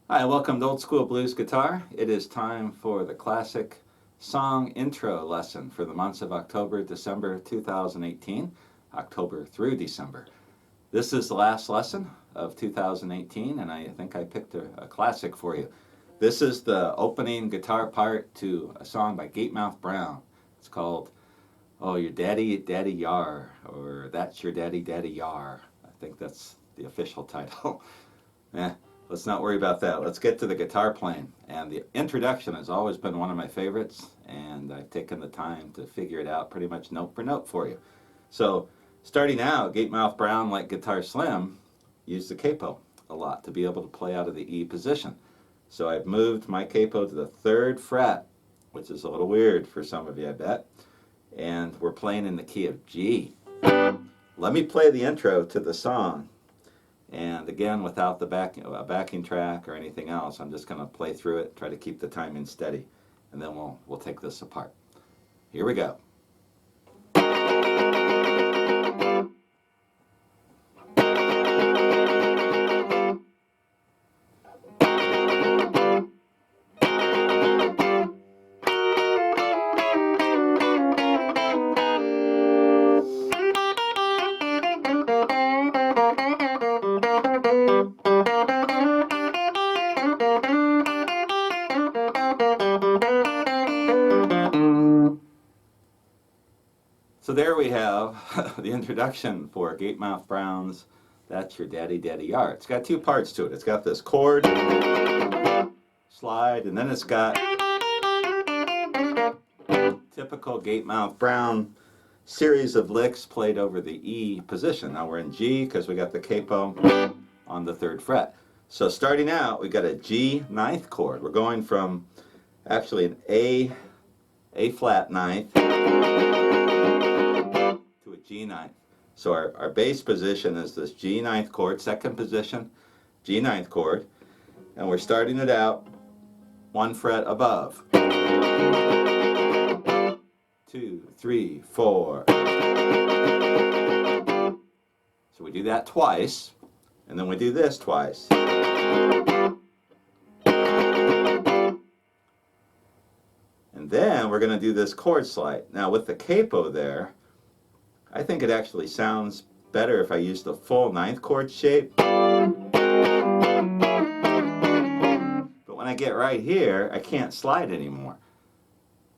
Hi, welcome to Old School Blues Guitar. It is time for the classic song intro lesson for the months of October, December 2018, October through December. This is the last lesson of 2018, and I think I picked a classic for you. This is the opening guitar part to a song by Gatemouth Brown. It's called Oh, Your Daddy, Daddy Yar, or That's Your Daddy, Daddy Yar. I think that's the official title. Let's not worry about that. Let's get to the guitar playing. And the introduction has always been one of my favorites, and I've taken the time to figure it out pretty much note for note for you. So, starting out, Gatemouth Brown, like Guitar Slim, used the capo a lot to be able to play out of the E position. So I've moved my capo to the 3rd fret, which is a little weird for some of you, I bet. And we're playing in the key of G. Let me play the intro to the song. And again, without the backing track or anything else, I'm just going to play through it, try to keep the timing steady, and then we'll take this apart. Here we go. So there we have the introduction for Gatemouth Brown's That's Your Daddy, Daddy Yar. It's got 2 parts to it. It's got this chord, slide, and then it's got typical Gatemouth Brown series of licks played over the E position. Now we're in G because we got the capo on the 3rd fret. So starting out, we got a G ninth chord. We're going from actually an A flat ninth to a G ninth. So our bass position is this G ninth chord, 2nd position, G ninth chord, and we're starting it out 1 fret above. 2, 3, 4. So we do that twice, and then we do this twice. And then we're going to do this chord slide. Now with the capo there, I think it actually sounds better if I use the full 9th chord shape. But when I get right here, I can't slide anymore.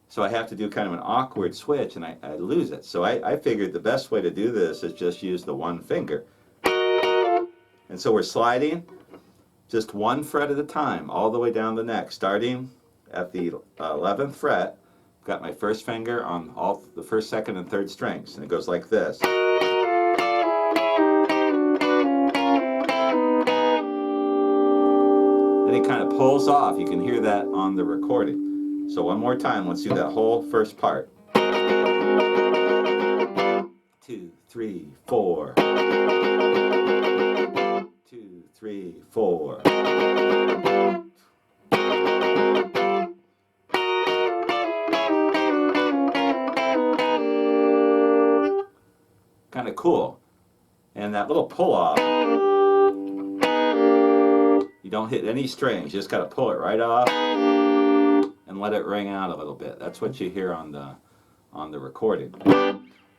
So I have to do kind of an awkward switch, and I lose it. So I figured the best way to do this is just use the 1 finger. And so we're sliding just 1 fret at a time, all the way down the neck, starting at the 11th fret. Got my 1st finger on all the 1st, 2nd, and 3rd strings, and it goes like this. Then it kind of pulls off. You can hear that on the recording. So one more time, let's do that whole first part. 2, 3, 4. 2, 3, 4. Kind of cool. And that little pull off, you don't hit any strings, you just got to pull it right off and let it ring out a little bit. That's what you hear on the recording.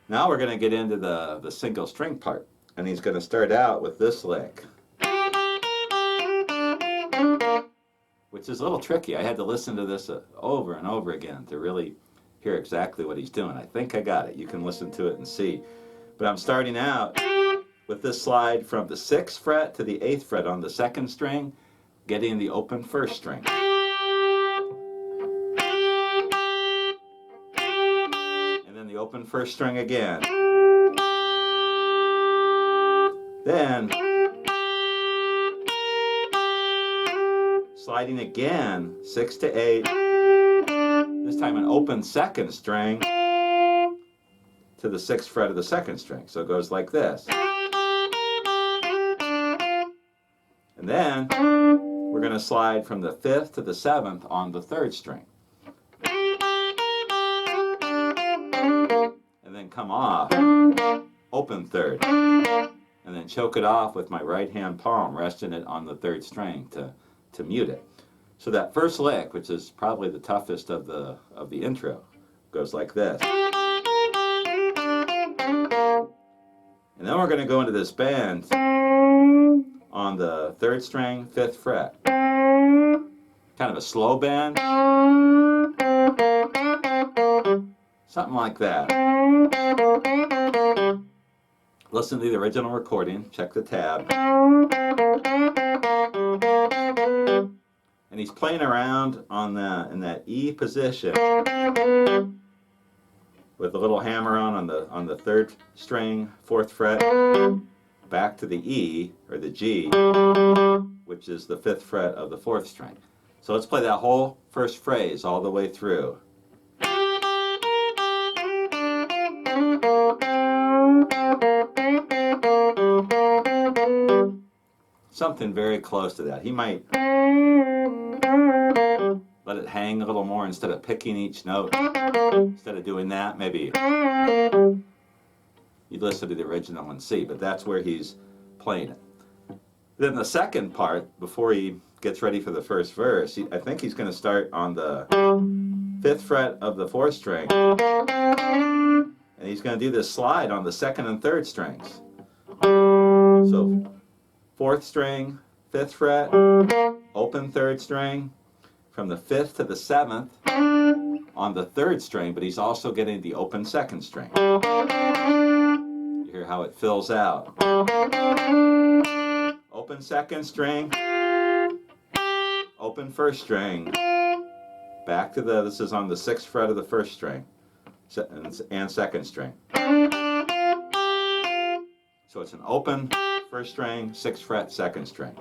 Now we're going to get into the single string part, and he's going to start out with this lick, which is a little tricky. I had to listen to this over and over again to really hear exactly what he's doing. I think I got it. You can listen to it and see. But I'm starting out with this slide from the 6th fret to the 8th fret on the 2nd string, getting the open 1st string. And then the open 1st string again. Then sliding again, 6 to 8, this time an open 2nd string to the 6th fret of the 2nd string. So it goes like this. And then we're going to slide from the 5th to the 7th on the 3rd string. And then come off, open 3rd. And then choke it off with my right hand palm, resting it on the 3rd string to to mute it. So that first lick, which is probably the toughest of the intro, goes like this. And then we're going to go into this bend on the 3rd string, 5th fret. Kind of a slow bend. Something like that. Listen to the original recording, check the tab. And he's playing around on in that E position with a little hammer on the 3rd string, 4th fret, back to the E, or the G, which is the 5th fret of the 4th string. So let's play that whole first phrase all the way through. Something very close to that. He might let it hang a little more instead of picking each note. Instead of doing that, maybe you'd listen to the original and see, but that's where he's playing it. Then the second part, before he gets ready for the first verse, I think he's going to start on the 5th fret of the 4th string, and he's going to do this slide on the 2nd and 3rd strings. So 4th string, 5th fret, open 3rd string, from the 5th to the 7th on the 3rd string, but he's also getting the open 2nd string. You hear how it fills out. Open 2nd string, open 1st string, back to this is on the 6th fret of the 1st string, and 2nd string. So it's an open 1st string, 6th fret, 2nd string.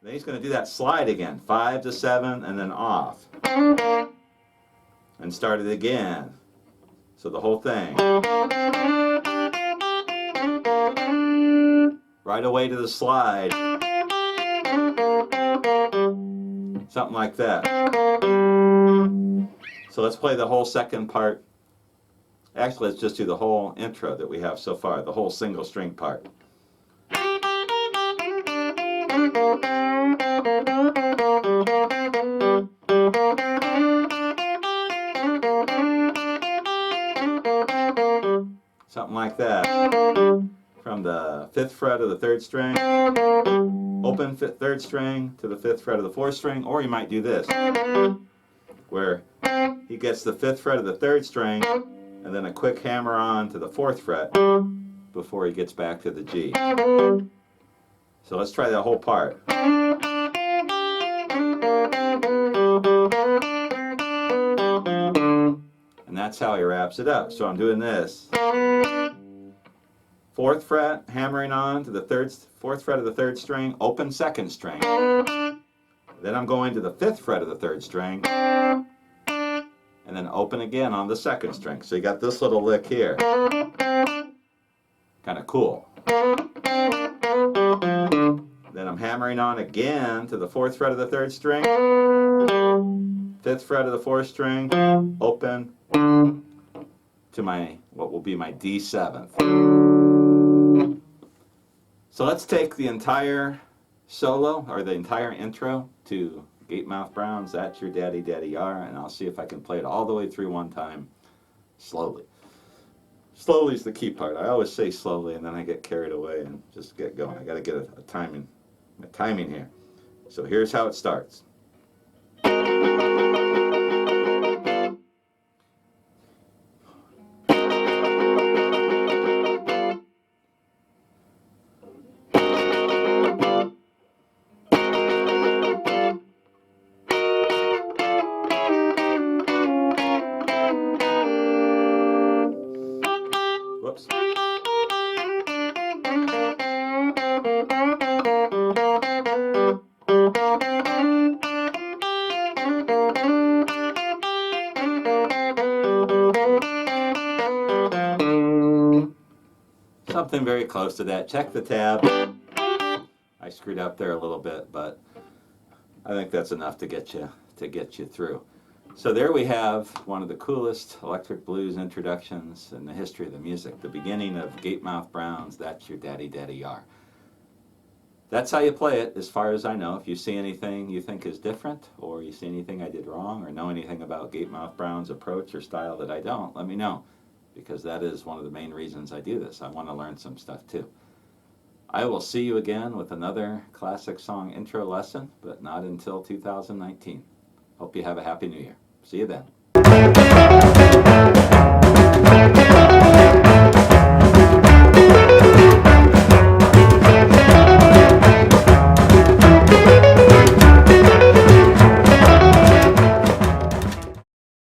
Then he's going to do that slide again, 5 to 7, and then off. And start it again. So the whole thing. Right away to the slide. Something like that. So let's play the whole second part. Actually, let's just do the whole intro that we have so far, the whole single string part. Something like that. From the 5th fret of the 3rd string, open 3rd string to the 5th fret of the 4th string, or you might do this, where he gets the 5th fret of the 3rd string, and then a quick hammer on to the 4th fret before he gets back to the G. So let's try that whole part. And that's how he wraps it up. So I'm doing this. 4th fret, hammering on to the 4th fret of the 3rd string, open 2nd string. Then I'm going to the 5th fret of the 3rd string, and then open again on the 2nd string. So you got this little lick here. Kind of cool. Then I'm hammering on again to the 4th fret of the 3rd string, 5th fret of the 4th string, open to what will be my D7th. So let's take the entire solo, or the entire intro, to Gatemouth Brown's That's Your Daddy, Daddy R, and I'll see if I can play it all the way through one time, slowly. Slowly is the key part. I always say slowly, and then I get carried away and just get going. I got to get a timing here. So here's how it starts. Whoops. Something very close to that. Check the tab. I screwed up there a little bit, but I think that's enough to get you through. So there we have one of the coolest electric blues introductions in the history of the music, the beginning of Gatemouth Brown's That's Your Daddy, Daddy R. That's how you play it, as far as I know. If you see anything you think is different, or you see anything I did wrong, or know anything about Gatemouth Brown's approach or style that I don't, let me know, because that is one of the main reasons I do this. I want to learn some stuff too. I will see you again with another classic song intro lesson, but not until 2019. Hope you have a happy new year. See you then.